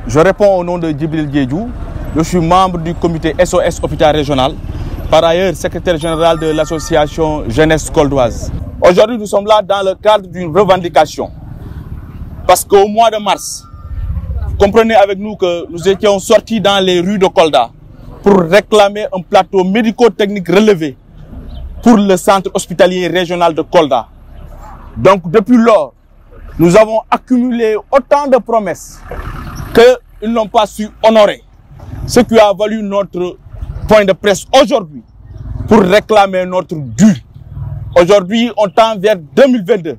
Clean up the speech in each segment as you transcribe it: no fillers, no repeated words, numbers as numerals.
Je réponds au nom de Djibril Diédhiou. Je suis membre du comité SOS Hôpital Régional. Par ailleurs, secrétaire général de l'association Jeunesse Coldoise. Aujourd'hui, nous sommes là dans le cadre d'une revendication. Parce qu'au mois de mars, comprenez avec nous que nous étions sortis dans les rues de Kolda pour réclamer un plateau médico-technique relevé pour le centre hospitalier régional de Kolda. Donc depuis lors, nous avons accumulé autant de promesses qu'ils n'ont pas su honorer. Ce qui a valu notre point de presse aujourd'hui pour réclamer notre dû. Aujourd'hui, on tend vers 2022.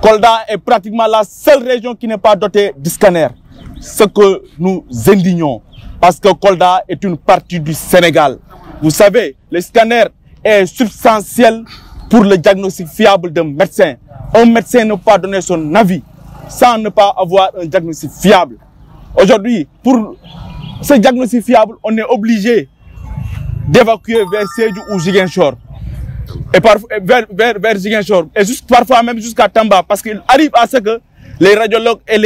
Kolda est pratiquement la seule région qui n'est pas dotée de scanner. Ce que nous indignons, parce que Kolda est une partie du Sénégal. Vous savez, le scanner est substantiel pour le diagnostic fiable d'un médecin. Un médecin ne peut pas donner son avis sans ne pas avoir un diagnostic fiable. Aujourd'hui, pour ce diagnostic fiable, on est obligé d'évacuer vers Sédhiou ou Ziguinchor. Et vers Ziguinchor. Et parfois même jusqu'à Tamba. Parce qu'il arrive à ce que les radiologues et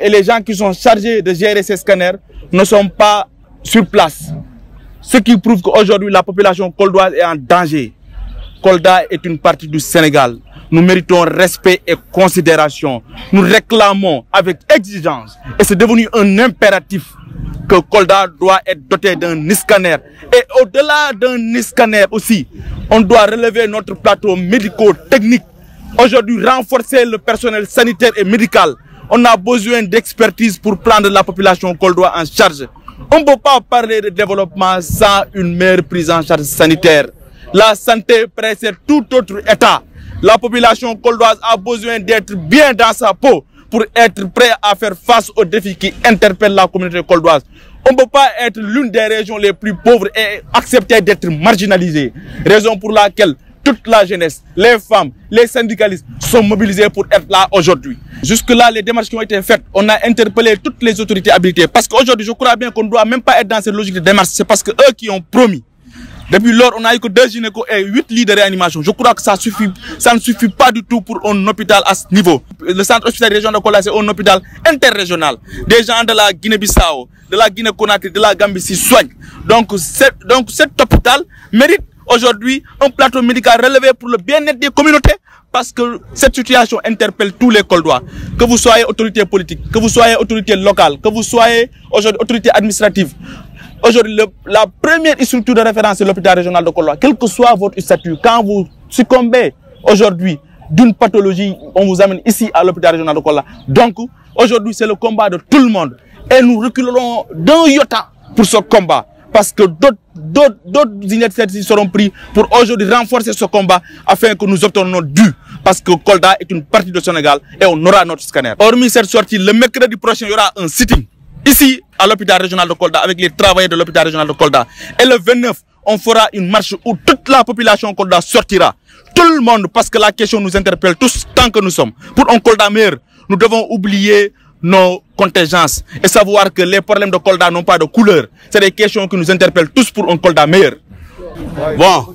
les gens qui sont chargés de gérer ces scanners ne sont pas sur place. Ce qui prouve qu'aujourd'hui la population coldoise est en danger. Kolda est une partie du Sénégal. Nous méritons respect et considération. Nous réclamons avec exigence. Et c'est devenu un impératif que Kolda doit être doté d'un scanner. Et au-delà d'un scanner aussi, on doit relever notre plateau médico-technique. Aujourd'hui, renforcer le personnel sanitaire et médical. On a besoin d'expertise pour prendre la population coldoise en charge. On ne peut pas parler de développement sans une meilleure prise en charge sanitaire. La santé précède tout autre état. La population coldoise a besoin d'être bien dans sa peau pour être prêt à faire face aux défis qui interpellent la communauté coldoise. On ne peut pas être l'une des régions les plus pauvres et accepter d'être marginalisé. Raison pour laquelle toute la jeunesse, les femmes, les syndicalistes sont mobilisés pour être là aujourd'hui. Jusque-là, les démarches qui ont été faites, on a interpellé toutes les autorités habilitées. Parce qu'aujourd'hui, je crois bien qu'on ne doit même pas être dans cette logique de démarche. C'est parce que eux qui ont promis. Depuis lors, on a eu que 2 gynécos et 8 lits de réanimation. Je crois que ça ne suffit pas du tout pour un hôpital à ce niveau. Le centre hospitalier régional de Kolda, c'est un hôpital interrégional. Des gens de la Guinée-Bissau, de la Guinée-Conakry, de la Gambie s'y soignent. Donc cet hôpital mérite aujourd'hui un plateau médical relevé pour le bien-être des communautés. Parce que cette situation interpelle tous les Koldois. Que vous soyez autorité politique, que vous soyez autorité locale, que vous soyez aujourd'hui autorité administrative. Aujourd'hui, la première structure de référence, c'est l'hôpital régional de Kolda. Quel que soit votre statut, quand vous succombez aujourd'hui d'une pathologie, on vous amène ici à l'hôpital régional de Kolda. Donc, aujourd'hui, c'est le combat de tout le monde. Et nous reculerons d'un iota pour ce combat. Parce que d'autres initiatives seront prises pour aujourd'hui renforcer ce combat afin que nous obtenions notre dû. Parce que Kolda est une partie du Sénégal et on aura notre scanner. Hormis cette sortie, le mercredi prochain, il y aura un sitting. Ici, à l'hôpital régional de Kolda, avec les travailleurs de l'hôpital régional de Kolda. Et le 29, on fera une marche où toute la population Kolda sortira. Tout le monde, parce que la question nous interpelle tous tant que nous sommes. Pour un Kolda meilleur, nous devons oublier nos contingences et savoir que les problèmes de Kolda n'ont pas de couleur. C'est des questions qui nous interpellent tous pour un Kolda meilleur. Bon,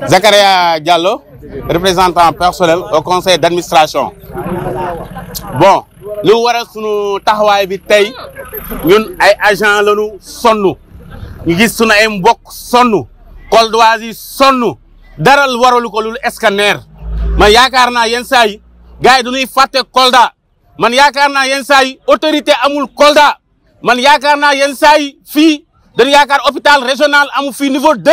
Zakaria Diallo, représentant personnel au conseil d'administration. Bon, lu waral sunu taxawaay bi tey ñun ay agent lañu sonn ñu gis sunu ay mbokk sonn Koldois yi sonn dara waralu ko lu scanner man yaakaar naa yenn saa yi gars yi dañuy fàtte Kolda man yaakaar naa yenn saa yi autorité amul Kolda man yaakaar naa yenn saa yi fii dañu yaakaar hôpital régional amul fii niveau 2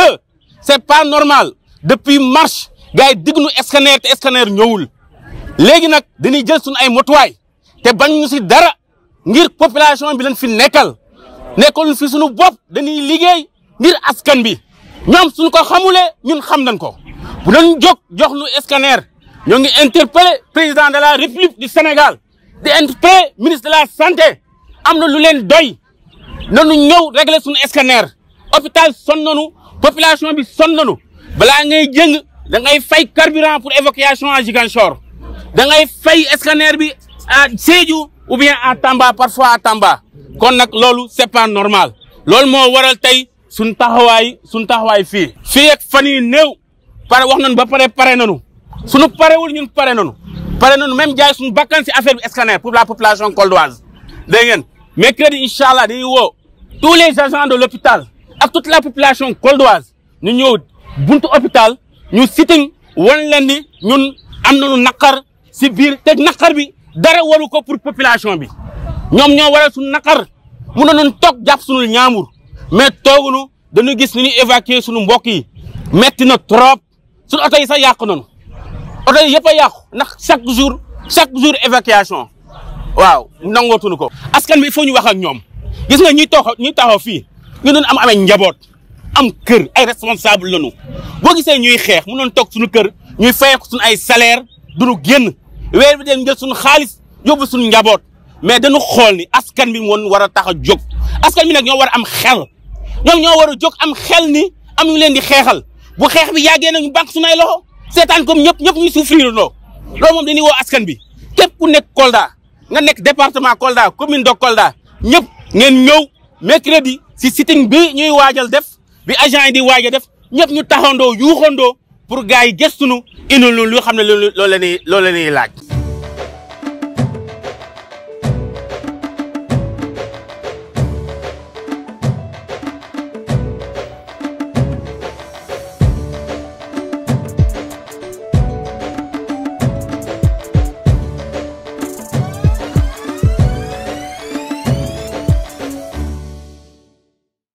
c'est pas normal depuis mars gars yi digg nu scanner te scanner ñëwul léegi nag dañuy jël sunu ay motuwaay te bañ ñu ci dara ngir population bi leen fi nekkal fi sunu bopp dañuy liggéey ngir askan bi ñoom suñu ko xamulee ñun xam nañ ko bu doon jox nu scanner ñoo ngi interpellé président de la République du Sénégal di interpellé ministre de la santé am na lu leen doy nanu ñëw régler suñu scanner hôpital sonn nañu population bi sonn nañu balaa ngay jëng da ngay fay carburant pour évacuation à Ziguinchor da ngay fay scanner bi à Sédhiou ou bien à Tamba parfois à Tamba kon nag loolu c'est pas normal loolu moo waral tey suñ taxawaay fii ak fan yi néew pare wax nañu ba pare nañu suñu parewul ñun pare nañu même jaay suñu bakkan ci affaire bi scanner pour la population koldoise dégg ngeen mercredi incha allah dañuy woo tous les agents de l'hôpital ak toute la population coldoise ñu ñëw buntu hôpital ñu sitting wan leen ni ñun am nañu naqar si biir te naqar bi dara waru ko pour population bi ñoom ñoo waral suñu naqar mënoon nañu toog jàpp suñu ñaamur mais toogunu dañu gis ni ñu évacuer suñu mbokk yi metti na trop suñu oto yi sax yàqu nañu oto yi yëpp a yàqu ndax chaque jour évacuation waaw nangootuñu ko. askan bi il faut ñu wax ak ñoom gis nga ñuy taxaw fii ñu doon amee njaboot am kër ay responsable lañu boo gisee ñuy xeex mu doon toog suñu kër ñuy fayeeku suñu ay salaire duñu génn weer bi den jël suñu xaalis yóbbu suñu njaboot mais dañu xool ni askan bi woon war a tax a jóg askan bi nag ñoo war a am xel ñoom ñoo war a jóg am xel ni am ñu leen di xeexal bu xeex bi yàggee nag ñu banque suñu ay loxo seetaan comme ñëpp ñuy souffrir loo loolu moom dañuy woo askan bi képp ku nekk Kolda nga nekk département Kolda commune de Kolda ñëpp ngeen ñëw mercredi si sitting bi ñuy waajal def bi agent yi di waaj a def ñëpp ñu taxandoo yuuxandoo pour gars yi gëstunu indil lu xam ne loolu la ñuy laaj.